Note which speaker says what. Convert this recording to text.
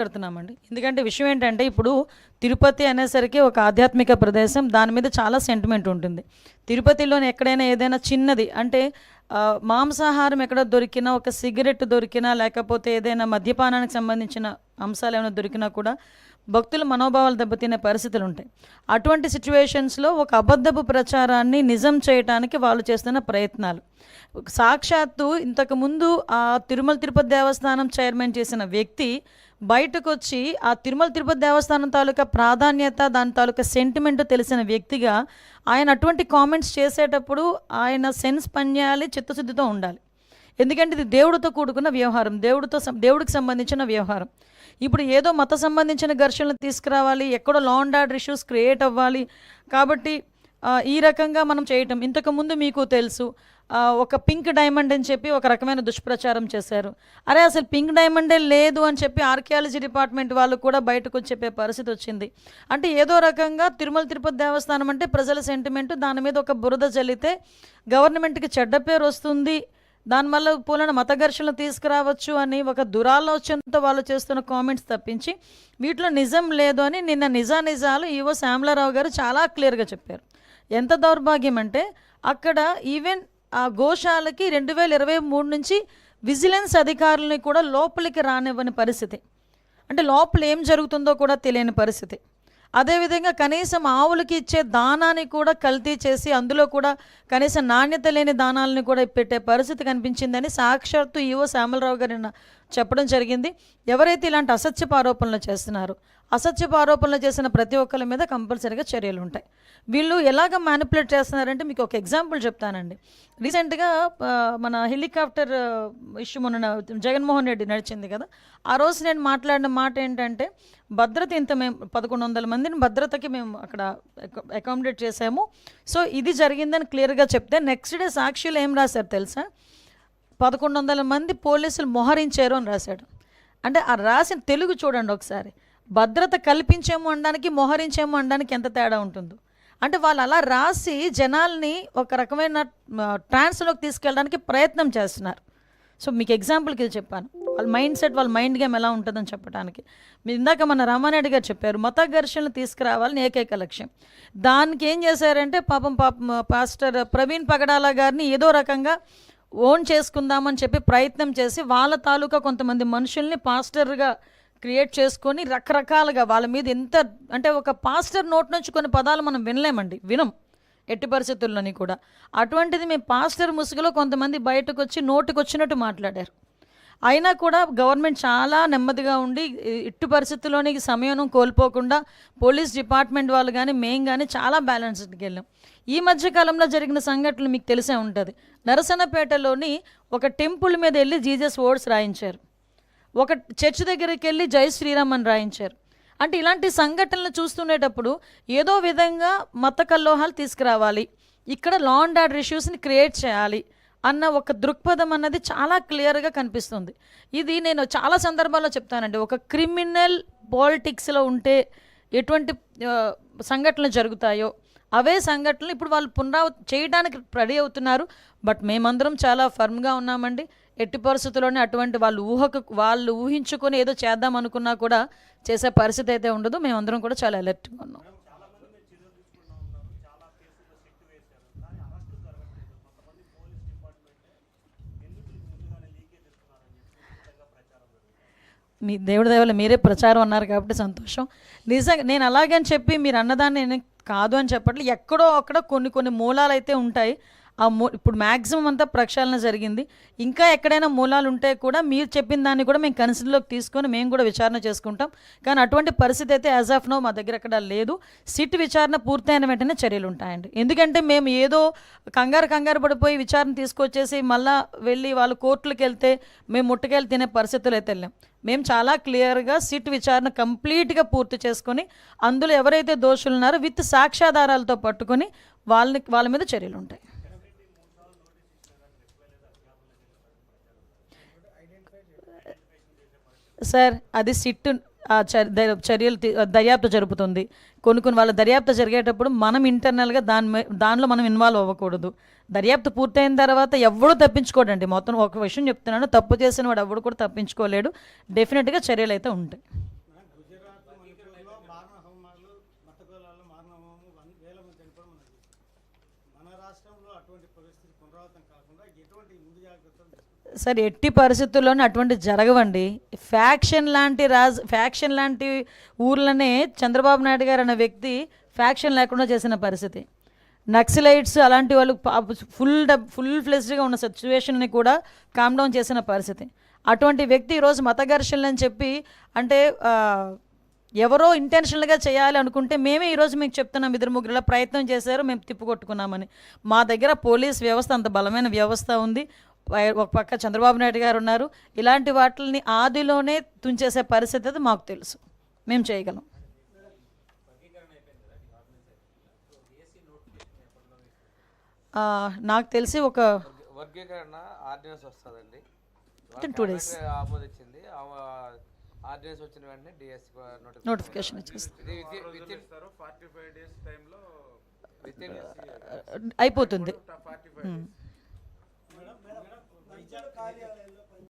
Speaker 1: పెడుతున్నామండి. ఎందుకంటే విషయం ఏంటంటే ఇప్పుడు తిరుపతి అనేసరికి ఒక ఆధ్యాత్మిక ప్రదేశం, దాని మీద చాలా సెంటిమెంట్ ఉంటుంది. తిరుపతిలోని ఎక్కడైనా ఏదైనా చిన్నది అంటే మాంసాహారం ఎక్కడ దొరికినా, ఒక సిగరెట్ దొరికినా, లేకపోతే ఏదైనా మద్యపానానికి సంబంధించిన అంశాలు ఏమైనా దొరికినా కూడా భక్తుల మనోభావాలు దెబ్బతినే పరిస్థితులు ఉంటాయి. అటువంటి సిచ్యువేషన్స్లో ఒక అబద్ధపు ప్రచారాన్ని నిజం చేయటానికి వాళ్ళు చేస్తున్న ప్రయత్నాలు, సాక్షాత్తు ఇంతకుముందు ఆ తిరుమల తిరుపతి దేవస్థానం చైర్మన్ చేసిన వ్యక్తి బయటకు వచ్చి ఆ తిరుమల తిరుపతి దేవస్థానం తాలూకా ప్రాధాన్యత, దాని తాలూకా సెంటిమెంట్ తెలిసిన వ్యక్తిగా ఆయన అటువంటి కామెంట్స్ చేసేటప్పుడు ఆయన సెన్స్ పనిచేయాలి, చిత్తశుద్ధితో ఉండాలి. ఎందుకంటే ఇది దేవుడితో కూడుకున్న వ్యవహారం, దేవుడికి సంబంధించిన వ్యవహారం. ఇప్పుడు ఏదో మత సంబంధించిన ఘర్షణలు తీసుకురావాలి, ఎక్కడో law and order issues create అవ్వాలి కాబట్టి ఈ రకంగా మనం చేయటం. ఇంతకుముందు మీకు తెలుసు ఒక పింక్ డైమండ్ అని చెప్పి ఒక రకమైన దుష్ప్రచారం చేశారు. అరే అసలు పింక్ డైమండే లేదు అని చెప్పి ఆర్కియాలజీ డిపార్ట్మెంట్ వాళ్ళు కూడా బయటకు వచ్చి చెప్పే పరిస్థితి వచ్చింది. అంటే ఏదో రకంగా తిరుమల తిరుపతి దేవస్థానం అంటే ప్రజల సెంటిమెంటు, దాని మీద ఒక బురద జల్లితే గవర్నమెంట్కి చెడ్డ పేరు వస్తుంది, దానివల్ల పూలన మత ఘర్షణలు తీసుకురావచ్చు అని ఒక దురాలోచనతో వాళ్ళు చేస్తున్న కామెంట్స్ తప్పించి వీటిలో నిజం లేదు అని నిన్న నిజాలు ఈవో శ్యామలారావు గారు చాలా క్లియర్గా చెప్పారు. ఎంత దౌర్భాగ్యం అంటే అక్కడ ఈవెన్ ఆ గోశాలకి 2023 నుంచి విజిలెన్స్ అధికారులని కూడా లోపలికి రానివ్వని పరిస్థితి, అంటే లోపల ఏం జరుగుతుందో కూడా తెలియని పరిస్థితి. అదేవిధంగా కనీసం ఆవులకి ఇచ్చే దానాన్ని కూడా కల్తీ చేసి అందులో కూడా కనీసం నాణ్యత లేని దానాలని కూడా పెట్టే పరిస్థితి కనిపించిందని సాక్షాత్తు ఈవో శ్యామలరావు గారు చెప్పడం జరిగింది. ఎవరైతే ఇలాంటి అసత్యపు ఆరోపణలు చేస్తున్నారో, అసత్యపు ఆరోపణలు చేసిన ప్రతి ఒక్కరి మీద కంపల్సరీగా చర్యలు ఉంటాయి. వీళ్ళు ఎలాగ మ్యానిపులేట్ చేస్తున్నారంటే మీకు ఒక ఎగ్జాంపుల్ చెప్తానండి. రీసెంట్గా మన హెలికాప్టర్ ఇష్యూ మొన్న జగన్మోహన్ రెడ్డి నడిచింది కదా, ఆ రోజు నేను మాట్లాడిన మాట ఏంటంటే భద్రత ఇంత మేము 1100 మందిని భద్రతకి మేము అక్కడ అకామిడేట్ చేసాము, సో ఇది జరిగిందని క్లియర్గా చెప్తే నెక్స్ట్ డే సాక్షిలో ఏం రాశారు తెలుసా, 1100 మంది పోలీసులు మోహరించారు అని రాశాడు. అంటే ఆ రాసిన తెలుగు చూడండి ఒకసారి, భద్రత కల్పించేమో అనడానికి మోహరించేమో అనడానికి ఎంత తేడా ఉంటుందో. అంటే వాళ్ళు అలా రాసి జనాల్ని ఒక రకమైన ట్రాన్స్లోకి తీసుకెళ్ళడానికి ప్రయత్నం చేస్తున్నారు. సో మీకు ఎగ్జాంపుల్కి ఇది చెప్పాను, వాళ్ళ మైండ్ సెట్, వాళ్ళ మైండ్ గేమ్ ఎలా ఉంటుందని చెప్పడానికి. మీరు ఇందాక మన రామారెడ్డి గారు చెప్పారు మత ఘర్షణలు తీసుకురావాలని ఏకైక లక్ష్యం. దానికి ఏం చేశారంటే పాపం పాస్టర్ ప్రవీణ్ పగడాల గారిని ఏదో రకంగా ఓన్ చేసుకుందామని చెప్పి ప్రయత్నం చేసి వాళ్ళ తాలూకా కొంతమంది మనుషుల్ని పాస్టర్గా క్రియేట్ చేసుకొని రకరకాలుగా వాళ్ళ మీద ఎంత అంటే ఒక పాస్టర్ నోట్ నుంచి కొన్ని పదాలు మనం వినం ఎట్టి పరిస్థితుల్లోని కూడా. అటువంటిది మేము పాస్టర్ ముసుగులో కొంతమంది బయటకు వచ్చి నోటికి వచ్చినట్టు మాట్లాడారు. అయినా కూడా గవర్నమెంట్ చాలా నెమ్మదిగా ఉండి ఇట్టి పరిస్థితుల్లోని సమయం కోల్పోకుండా పోలీస్ డిపార్ట్మెంట్ వాళ్ళు కానీ మేము కానీ చాలా బ్యాలెన్స్డ్కి వెళ్ళాం. ఈ మధ్యకాలంలో జరిగిన సంఘటనలు మీకు తెలిసే ఉంటుంది. నరసన్నపేటలోని ఒక టెంపుల్ మీద వెళ్ళి జీసస్ వర్డ్స్ రాయించారు, ఒక చర్చ్ దగ్గరికి వెళ్ళి జై శ్రీరామ్ అని రాయించారు. అంటే ఇలాంటి సంఘటనలు చూస్తుండేటప్పుడు ఏదో విధంగా మత కల్లోహాలు తీసుకురావాలి, ఇక్కడ లా అండ్ ఆర్డర్ ఇష్యూస్ని క్రియేట్ చేయాలి అన్న ఒక దృక్పథం అన్నది చాలా క్లియర్గా కనిపిస్తుంది. ఇది నేను చాలా సందర్భాల్లో చెప్తానండి, ఒక క్రిమినల్ పాలిటిక్స్లో ఉంటే ఎటువంటి సంఘటనలు జరుగుతాయో అవే సంఘటనలు ఇప్పుడు వాళ్ళు చేయడానికి రెడీ అవుతున్నారు. బట్ మేమందరం చాలా ఫర్మ్గా ఉన్నామండి. ఎట్టి పరిస్థితుల్లోనే అటువంటి వాళ్ళు ఊహించుకొని ఏదో చేద్దాం అనుకున్నా కూడా చేసే పరిస్థితి అయితే ఉండదు. మేమందరం కూడా చాలా అలర్ట్గా ఉన్నాం. మీ దేవుడి దయవల్ల మీరే ప్రచారం అన్నారు కాబట్టి సంతోషం. నిజంగా నేను అలాగని చెప్పి మీరు అన్నదాన్ని నేను కాదు అని చెప్పట్లేదు. ఎక్కడో అక్కడ కొన్ని మూలాలు అయితే ఉంటాయి. ఇప్పుడు మ్యాక్సిమం అంతా ప్రక్షాళన జరిగింది. ఇంకా ఎక్కడైనా మూలాలు ఉంటే కూడా మీరు చెప్పిన దాన్ని కూడా మేము కన్సిడర్లోకి తీసుకొని మేము కూడా విచారణ చేసుకుంటాం. కానీ అటువంటి పరిస్థితి అయితే యాజ్ ఆఫ్ నో మా దగ్గర ఎక్కడ లేదు. సిట్ విచారణ పూర్తయిన వెంటనే చర్యలు ఉంటాయండి. ఎందుకంటే మేము ఏదో కంగారు పడిపోయి విచారణ తీసుకొచ్చేసి మళ్ళీ వెళ్ళి వాళ్ళు కోర్టులకు వెళ్తే మేము ముట్టకెళ్ళి తినే పరిస్థితులు అయితే వెళ్ళాం. మేము చాలా క్లియర్గా సిట్ విచారణ కంప్లీట్గా పూర్తి చేసుకొని అందులో ఎవరైతే దోషులు ఉన్నారో విత్ సాక్ష్యాధారాలతో పట్టుకొని వాళ్ళ మీద చర్యలు ఉంటాయి. సార్ అది సిట్ చర్యలు దర్యాప్తు జరుపుతుంది. కొన్ని వాళ్ళ దర్యాప్తు జరిగేటప్పుడు మనం ఇంటర్నల్గా దానిలో మనం ఇన్వాల్వ్ అవ్వకూడదు. దర్యాప్తు పూర్తయిన తర్వాత ఎవడు తప్పించుకోడండి. మొత్తం ఒక విషయం చెప్తున్నాను, తప్పు చేసిన వాడు ఎవడు కూడా తప్పించుకోలేడు. డెఫినెట్గా చర్యలు అయితే ఉంటాయి. సార్ ఎట్టి పరిస్థితుల్లోనే అటువంటి జరగవండి. ఫ్యాక్షన్ లాంటి ఊర్లనే చంద్రబాబు నాయుడు గారు అనే వ్యక్తి ఫ్యాక్షన్ లేకుండా చేసిన పరిస్థితి. నక్సలైట్స్ అలాంటి వాళ్ళు ఫుల్ ఫ్లెజ్డ్గా ఉన్న సిచ్యువేషన్ని కూడా కామ్ డౌన్ చేసిన పరిస్థితి. అటువంటి వ్యక్తి ఈరోజు మత ఘర్షణలు అని చెప్పి అంటే ఎవరో ఇంటెన్షనల్గా చేయాలి అనుకుంటే మేమే ఈరోజు మీకు చెప్తున్నాం, 2-3 ఇలా ప్రయత్నం చేశారు, మేము తిప్పుకొట్టుకున్నామని. మా దగ్గర పోలీస్ వ్యవస్థ అంత బలమైన వ్యవస్థ ఉంది, ఒక పక్క చంద్రబాబు నాయుడు గారు ఉన్నారు. ఇలాంటి వాటిని ఆదిలోనే తుంచేసే పరిస్థితి అది మాకు తెలుసు, మేము చేయగలం. నాకు తెలిసి ఒక
Speaker 2: వర్గీకరణ ఆర్డినెన్స్ వస్తుందండి,
Speaker 1: 2 days
Speaker 2: ఆమోదించింది. ఆర్డినెన్స్ వచ్చిన వెంటనే డిఎస్సి
Speaker 1: నోటిఫికేషన్ వచ్చేస్తుంది, అయిపోతుంది.